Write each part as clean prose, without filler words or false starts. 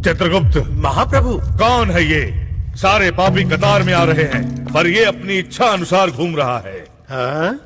चित्रगुप्त महाप्रभु, कौन है ये? सारे पापी कतार में आ रहे हैं, पर ये अपनी इच्छा अनुसार घूम रहा है। हाँ?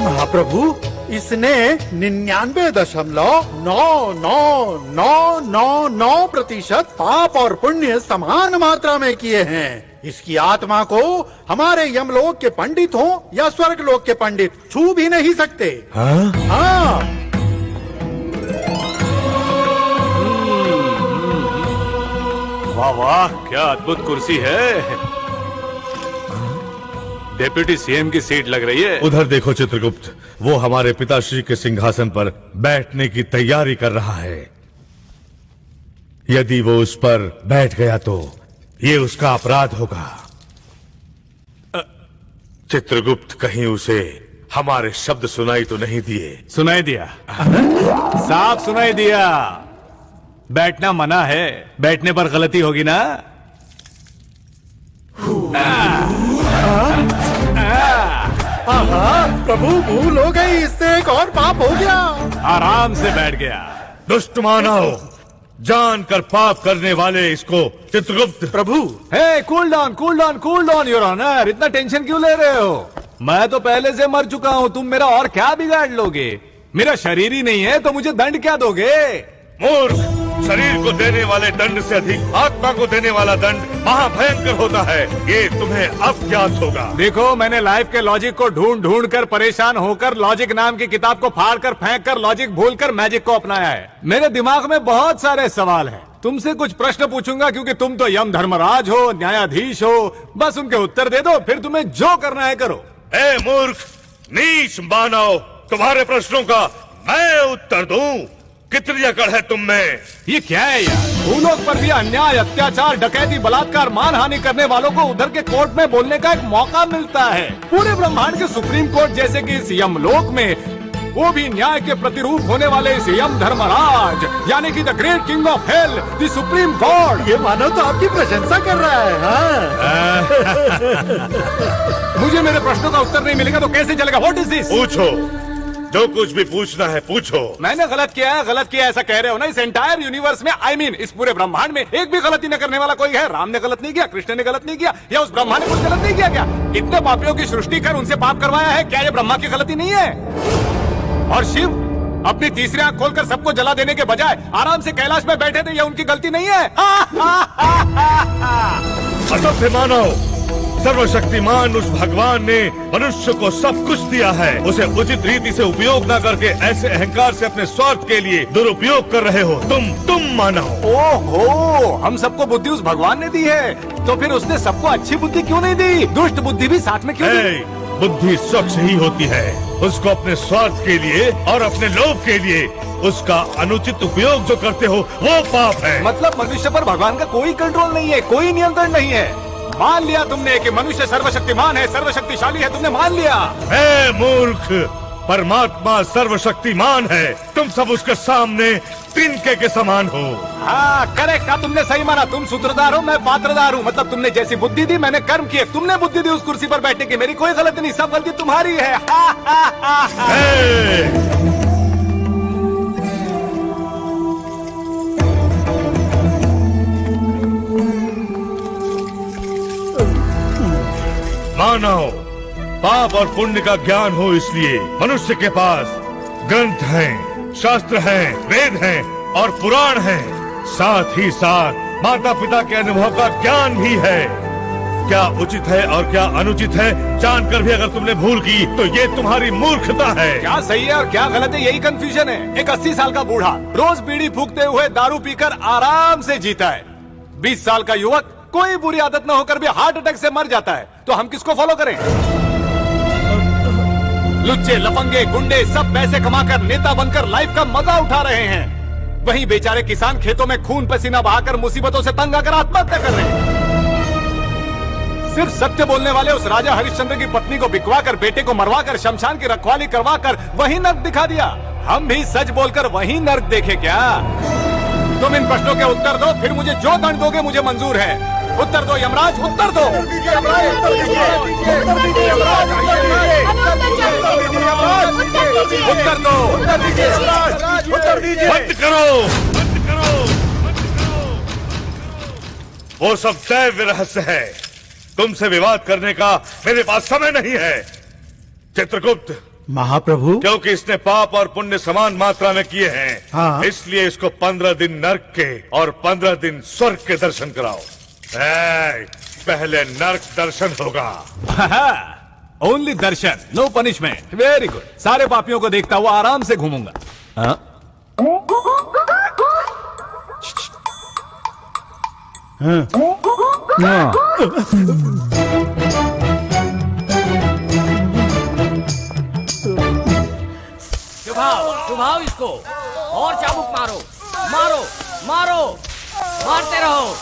महाप्रभु, इसने 99.999999% पाप और पुण्य समान मात्रा में किए हैं। इसकी आत्मा को हमारे यमलोक के पंडित हो या स्वर्गलोक के पंडित छू भी नहीं सकते। हाँ? हाँ। वाह वाह, क्या अद्भुत कुर्सी है। डेप्यूटी सीएम की सीट लग रही है। उधर देखो चित्रगुप्त, वो हमारे पिताश्री के सिंहासन पर बैठने की तैयारी कर रहा है। यदि वो उस पर बैठ गया तो ये उसका अपराध होगा। चित्रगुप्त कहीं उसे हमारे शब्द सुनाई तो नहीं दिए? सुनाई दिया, साफ सुनाई दिया। बैठना मना है, बैठने पर गलती होगी ना। प्रभु, भूल हो गई, इससे एक और पाप हो गया। आराम से बैठ गया। दुष्ट मानव, जानकर पाप करने वाले इसको चित्रगुप्त। प्रभु, हे, cool down, cool down, cool down your honour. इतना टेंशन क्यों ले रहे हो? मैं तो पहले से मर चुका हूँ, तुम मेरा और क्या बिगाड़ लोगे? मेरा शरीर ही नहीं है तो मुझे दंड क्या दोगे? मूर्ख, शरीर को देने वाले दंड से अधिक आत्मा को देने वाला दंड महाभयंकर होता है। ये तुम्हें अब ज्ञात होगा। देखो, मैंने लाइफ के लॉजिक को ढूंढ ढूंढ कर परेशान होकर लॉजिक नाम की किताब को फाड़ कर फेंक कर लॉजिक भूल कर मैजिक को अपनाया है। मेरे दिमाग में बहुत सारे सवाल हैं। तुमसे कुछ प्रश्न पूछूंगा क्योंकि तुम तो यम धर्मराज हो, न्यायाधीश हो। बस उनके उत्तर दे दो, फिर तुम्हें जो करना है करो। ए मूर्ख, नीच मानव, तुम्हारे प्रश्नों का मैं उत्तर दूं? कितनी अकड़ है तुम में? ये क्या है यार? भूलोक पर भी अन्याय, अत्याचार, डकैती, बलात्कार, मानहानि करने वालों को उधर के कोर्ट में बोलने का एक मौका मिलता है। पूरे ब्रह्मांड के सुप्रीम कोर्ट जैसे कि इस यमलोक में, वो भी न्याय के प्रतिरूप होने वाले इस यम धर्मराज, यानी कि the great king of hell, the supreme God. ये मानव तो आपकी प्रशंसा कर रहा है। हाँ? मुझे मेरे प्रश्नों का उत्तर नहीं मिलेगा तो कैसे चलेगा? What is this? पूछो, जो कुछ भी पूछना है पूछो। मैंने गलत किया है, गलत किया ऐसा कह रहे हो ना? इस एंटायर यूनिवर्स में, I mean, इस पूरे ब्रह्मांड में एक भी गलती न करने वाला कोई है? राम ने गलत नहीं किया, कृष्ण ने गलत नहीं किया, या उस ब्रह्मा ने कुछ गलत नहीं किया क्या? इतने पापियों की सृष्टि कर उनसे पाप करवाया है, क्या ये ब्रह्मा की गलती नहीं है? और शिव अपनी तीसरी आंख खोलकर सबको जला देने के बजाय आराम से कैलाश में बैठे थे, यह उनकी गलती नहीं है? असभ्य मानव, सर्वशक्तिमान उस भगवान ने मनुष्य को सब कुछ दिया है। उसे उचित रीति से उपयोग न करके ऐसे अहंकार से अपने स्वार्थ के लिए दुरुपयोग कर रहे हो तुम मानव। ओहो, हम सबको बुद्धि उस भगवान ने दी है, तो फिर उसने सबको अच्छी बुद्धि क्यों नहीं दी? दुष्ट बुद्धि भी साथ में क्यों दी? बुद्धि स्वच्छ ही होती है। उसको अपने स्वार्थ के लिए और अपने लोभ के लिए उसका अनुचित उपयोग जो करते हो वो पाप है। मतलब मनुष्य पर भगवान का कोई कंट्रोल नहीं है, कोई नियंत्रण नहीं है। मान लिया तुमने कि मनुष्य सर्वशक्तिमान है, सर्वशक्तिशाली है, तुमने मान लिया। हे मूर्ख, परमात्मा सर्वशक्तिमान है, तुम सब उसके सामने तिनके के समान हो। हाँ, करेक्ट, तुमने सही माना। तुम सूत्रधार हो, मैं पात्रधार हूँ। मतलब तुमने जैसी बुद्धि दी, मैंने कर्म किए। तुमने बुद्धि दी उस कुर्सी पर बैठने की, मेरी कोई गलती नहीं, सब गलती तुम्हारी है। मानव, पाप और पुण्य का ज्ञान हो, इसलिए मनुष्य के पास ग्रंथ हैं, शास्त्र हैं, वेद हैं और पुराण हैं। साथ ही साथ माता पिता के अनुभव का ज्ञान भी है। क्या उचित है और क्या अनुचित है जानकर भी अगर तुमने भूल की तो ये तुम्हारी मूर्खता है। क्या सही है और क्या गलत है, यही कंफ्यूजन है। एक 80 साल का बूढ़ा रोज बीड़ी फूकते हुए दारू पीकर आराम से जीता है। 20 साल का युवक कोई बुरी आदत न होकर भी हार्ट अटैक से मर जाता है। तो हम किसको फॉलो करें? लुच्चे, लफंगे, गुंडे सब पैसे कमाकर नेता बनकर लाइफ का मजा उठा रहे हैं। वहीं बेचारे किसान खेतों में खून पसीना बहाकर मुसीबतों से तंग आकर आत्महत्या कर रहे हैं। सिर्फ सत्य बोलने वाले उस राजा हरिश्चंद्र की पत्नी को बिकवा कर, बेटे को मरवा कर, शमशान की रखवाली करवा कर वही नर्क दिखा दिया। हम भी सच बोलकर वही नर्क देखे क्या? तुम इन प्रश्नों के उत्तर दो, फिर मुझे जो दंड दोगे मुझे मंजूर है। उत्तर दो यमराज, उत्तर दो। उत्तर दो, उत्तर दीजिए। बंद करो, बंद करो, बंद करो। वो सब दैव रहस्य है। तुमसे विवाद करने का मेरे पास समय नहीं है। चित्रगुप्त, महाप्रभु, क्योंकि इसने पाप और पुण्य समान मात्रा में किए हैं, हाँ। इसलिए इसको 15 दिन नर्क के और 15 दिन स्वर्ग के दर्शन कराओ। पहले नर्क दर्शन होगा। ओनली दर्शन, नो पनिशमेंट। Very good. सारे पापियों को देखता हुआ आराम से घूमूंगा। हाँ? चुभाओ इसको और चाबुक मारो, मारो, मारो, मारते रहो,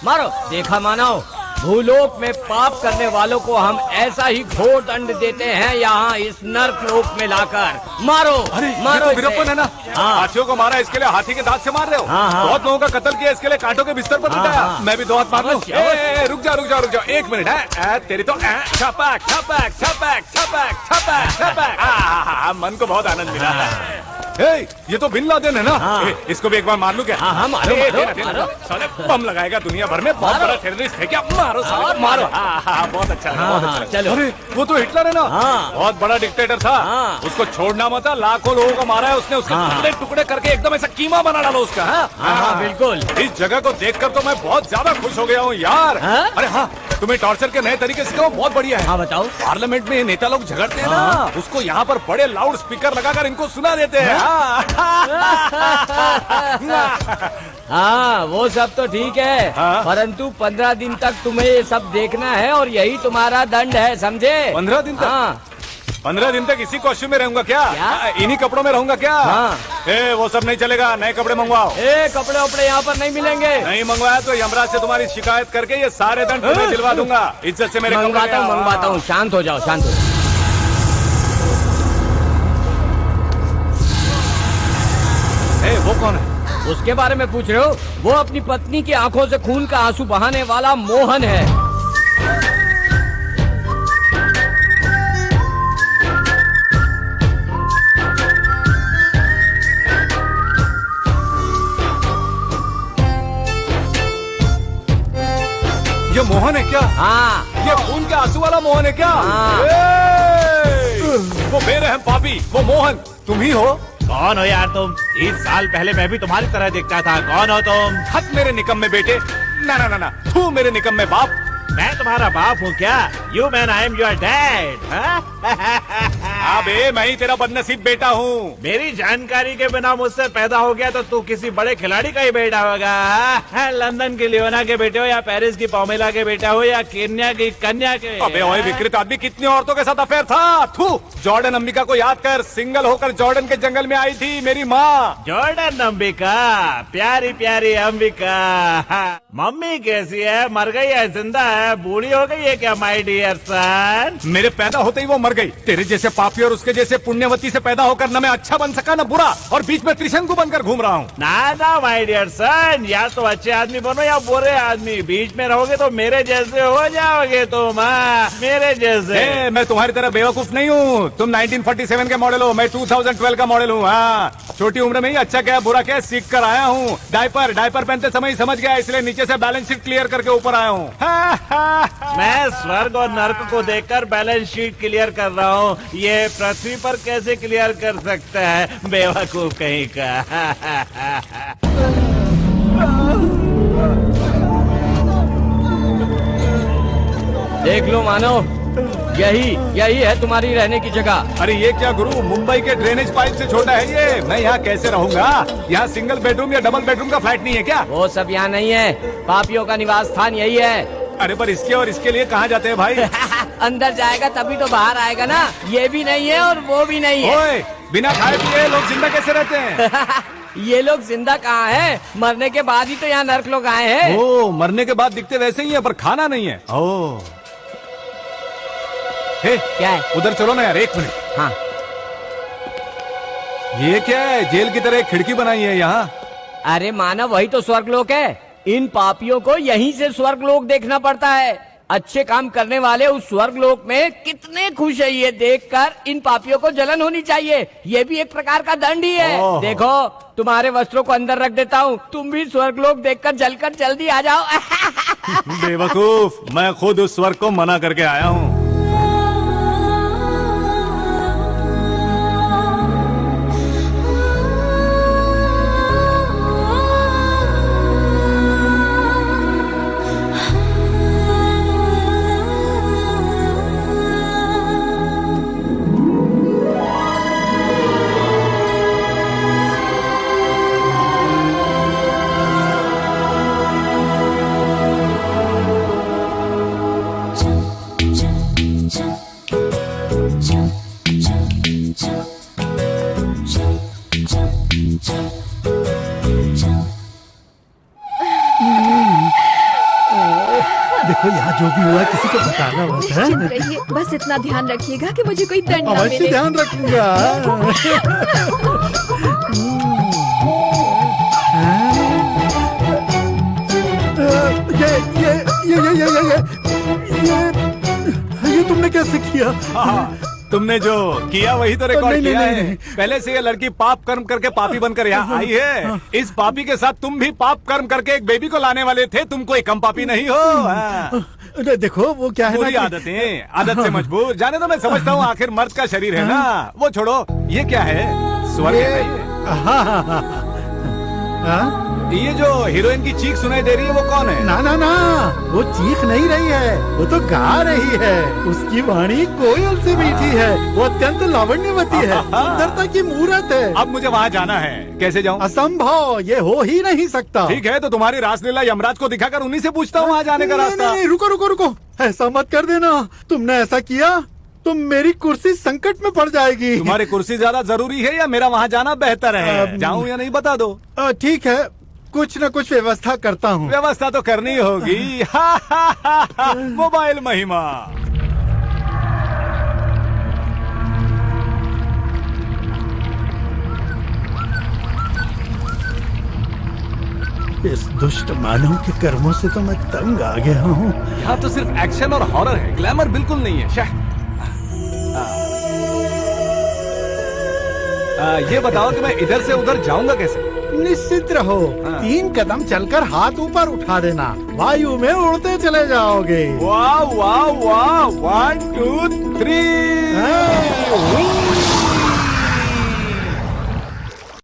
मारो। देखा मानव, भूलोक में पाप करने वालों को हम ऐसा ही घोर दंड देते हैं यहाँ इस नर्क लोक में लाकर। मारो, अरे मारो। ये तो वीरप्पन है ना? हाँ। हाथियों को मारा इसके लिए हाथी के दांत से मार रहे हो। हाँ, हाँ। बहुत लोगों का कत्ल किया इसके लिए कांटों के बिस्तर पर लिटाया। हाँ। मैं भी 2 हाथ मार लूं? अवश्य, अवश्य। रुक जाओ, रुक जाओ, रुक जाओ, 1 मिनट है। तेरी तो छपक छपक छपक छपक छपक छपक। मन को बहुत आनंद मिला। ये तो बिन लादेन है ना? हाँ। इसको भी एक बार मार लूं क्या? हाँ, मारो, मारो। साले बम लगाएगा दुनिया भर में। बहुत बड़ा टेररिस्ट है क्या? मारो साले को, मारो। बहुत अच्छा है, बहुत अच्छा है। चलो। अरे वो तो हिटलर है ना? हाँ। बहुत बड़ा डिक्टेटर था। हाँ। उसको छोड़ना मत। लाखों लोगों को मारा है उसने। उसके टुकड़े टुकड़े करके एकदम ऐसा कीमा बना डालो उसका। हाँ, बिल्कुल। इस जगह को देखकर तो मैं बहुत ज्यादा खुश हो गया हूँ यार। अरे हाँ, तुम्हें टॉर्चर के नए तरीके सिखाओ, बहुत बढ़िया है। हाँ, बताओ। पार्लियामेंट में नेता लोग झगड़ते हैं ना, उसको यहाँ पर बड़े लाउड स्पीकर लगाकर इनको सुना देते हैं। हाँ, वो सब तो ठीक है। हाँ। परंतु 15 दिन तक तुम्हें ये सब देखना है और यही तुम्हारा दंड है, समझे? 15 दिन तक? हाँ। 15 दिन तक इसी कॉस्ट्यूम में रहूंगा क्या? क्या? इन्हीं कपड़ों में रहूंगा क्या? हाँ। वो सब नहीं चलेगा, नए कपड़े मंगवाओ। कपड़े वपड़े यहाँ पर नहीं मिलेंगे। नहीं मंगवाया तो यमराज से तुम्हारी शिकायत करके ये सारे दंड तुम्हें दिलवा दूंगा। इज्जत से मेरे मंगवाता हूँ, मंगवाता हूँ। शांत हो जाओ, शांत हो जाओ। वो कौन है? उसके बारे में पूछ रहे हो? वो अपनी पत्नी की आंखों से खून का आंसू बहाने वाला मोहन है। ये मोहन है क्या? हाँ। ये खून के आंसू वाला मोहन है क्या? हाँ। वो बेरहम पापी, वो मोहन तुम ही हो? कौन हो यार तुम? 30 साल पहले मैं भी तुम्हारी तरह दिखता था। कौन हो तुम? हट मेरे निकम्मे बेटे। ना ना ना ना, तू मेरे निकम्मे बाप। मैं तुम्हारा बाप हूँ क्या? You man, I am your dad. अबे मैं ही तेरा बदनसीब बेटा हूँ। मेरी जानकारी के बिना मुझसे पैदा हो गया तो तू किसी बड़े खिलाड़ी का ही बेटा होगा। लंदन की लियोना के बेटे हो या पेरिस की पॉमेला के बेटा हो या केन्या की कन्या के। अबे ओए विकृत आदमी, कितनी औरतों के साथ अफेयर था। थू, जॉर्डन अंबिका को याद कर। सिंगल होकर जॉर्डन के जंगल में आई थी मेरी माँ। जॉर्डन अंबिका, प्यारी प्यारी अंबिका। मम्मी कैसी है? मर गई है, जिंदा है, बूढ़ी हो गई है क्या माय डियर सन? मेरे पैदा होते ही वो मर गई। तेरे जैसे पापी और उसके जैसे पुण्यवती से पैदा होकर न मैं अच्छा बन सका न बुरा, और बीच में त्रिशंकु बनकर घूम रहा हूँ। ना ना माय डियर सन, या तो अच्छे आदमी बनो या बुरे आदमी। बीच में रहोगे तो मेरे जैसे हो जाओगे तुम। मेरे जैसे। मैं तुम्हारी तरह बेवकूफ नहीं हूँ। तुम 1947 के मॉडल हो, मैं 2012 का मॉडल हूँ। छोटी उम्र में ही अच्छा क्या बुरा क्या सीख कर आया हूँ। डायपर पहनते समय ही समझ गया, इसलिए नीचे से बैलेंस शीट क्लियर करके ऊपर आया हूँ। मैं स्वर्ग और नर्क को देखकर बैलेंस शीट क्लियर कर रहा हूँ। ये पृथ्वी पर कैसे क्लियर कर सकता है, बेवकूफ कहीं का। देख लो मानव, यही है तुम्हारी रहने की जगह। अरे ये क्या गुरु, मुंबई के ड्रेनेज पाइप से छोटा है ये। मैं यहाँ कैसे रहूँगा? यहाँ सिंगल बेडरूम या डबल बेडरूम का फ्लैट नहीं है क्या? वो सब यहाँ नहीं है, पापियों का निवास स्थान यही है। अरे पर इसके और इसके लिए कहाँ जाते हैं भाई? अंदर जाएगा तभी तो बाहर आएगा ना। ये भी नहीं है और वो भी नहीं है। ओए, बिना खाए पिए लोग जिंदा कैसे रहते हैं? ये लोग जिंदा कहाँ हैं? मरने के बाद ही तो यहाँ नर्क लोग आए हैं। ओ, मरने के बाद दिखते वैसे ही है पर खाना नहीं है। ओ, हे, क्या है? उधर चलो ना यार, एक मिनट। हाँ, ये क्या है? जेल की तरह एक खिड़की बनाई है यहाँ। अरे मानव, वही तो स्वर्गलोक है। इन पापियों को यहीं से स्वर्गलोक देखना पड़ता है। अच्छे काम करने वाले उस स्वर्गलोक में कितने खुश है, ये देखकर इन पापियों को जलन होनी चाहिए। ये भी एक प्रकार का दंड ही है। ओह। देखो, तुम्हारे वस्त्रों को अंदर रख देता हूँ, तुम भी स्वर्गलोक देखकर जलकर जल्दी आ जाओ। बेवकूफ, मैं खुद उस स्वर्ग को मना करके आया हूँ। देखो यहाँ जो भी हुआ किसी को बताना मत है। निश्चिंत रहिए, बस इतना ध्यान रखिएगा कि मुझे कोई दंड ना अवश्य मिले। ध्यान रखूंगा। ये तुमने कैसे किया? हाँ, तुमने जो किया वही तो रिकॉर्ड नहीं, किया नहीं, है। नहीं। पहले से ये लड़की पाप कर्म करके पापी बनकर यहाँ आई है। इस पापी के साथ तुम भी पाप कर्म करके एक बेबी को लाने वाले थे। तुम कोई कम पापी नहीं हो। हाँ। देखो वो क्या है ना बुरी कि- आदतें, आदत से मजबूर। जाने तो मैं समझता हूँ, आखिर मर्द का शरीर है ना। वो छोड़ो, ये क्या है? स्वर्ग है ना ये? हाँ हाँ हाँ हाँ? ये जो हीरोइन की चीख सुनाई दे रही है वो कौन है? ना ना ना, वो चीख नहीं रही है, वो तो गा रही है। उसकी वाणी कोयल से मीठी है, वो अत्यंत लावण्यवती है, सुंदरता की मूरत है। अब मुझे वहाँ जाना है, कैसे जाऊँ? असंभव, ये हो ही नहीं सकता। ठीक है, तो तुम्हारी रासलीला यमराज को दिखाकर उन्हीं से पूछता हूँ वहाँ जाने का नहीं, रास्ता। नहीं, रुको रुको रुको, ऐसा मत कर देना। तुमने ऐसा किया तो मेरी कुर्सी संकट में पड़ जाएगी। तुम्हारी कुर्सी ज्यादा जरूरी है या मेरा वहाँ जाना बेहतर है? जाऊँ या नहीं बता दो। ठीक है, कुछ न कुछ व्यवस्था करता हूँ। व्यवस्था तो करनी होगी। मोबाइल महिमा। इस दुष्ट मानव के कर्मों से तो मैं तंग आ गया हूँ। यहाँ तो सिर्फ एक्शन और हॉरर है, ग्लैमर बिल्कुल नहीं है। ये बताओ कि मैं इधर से उधर जाऊंगा कैसे? निश्चित रहो, 3 कदम चलकर हाथ ऊपर उठा देना, वायु में उड़ते चले जाओगे। वाह वाह वाह, 1 2 3।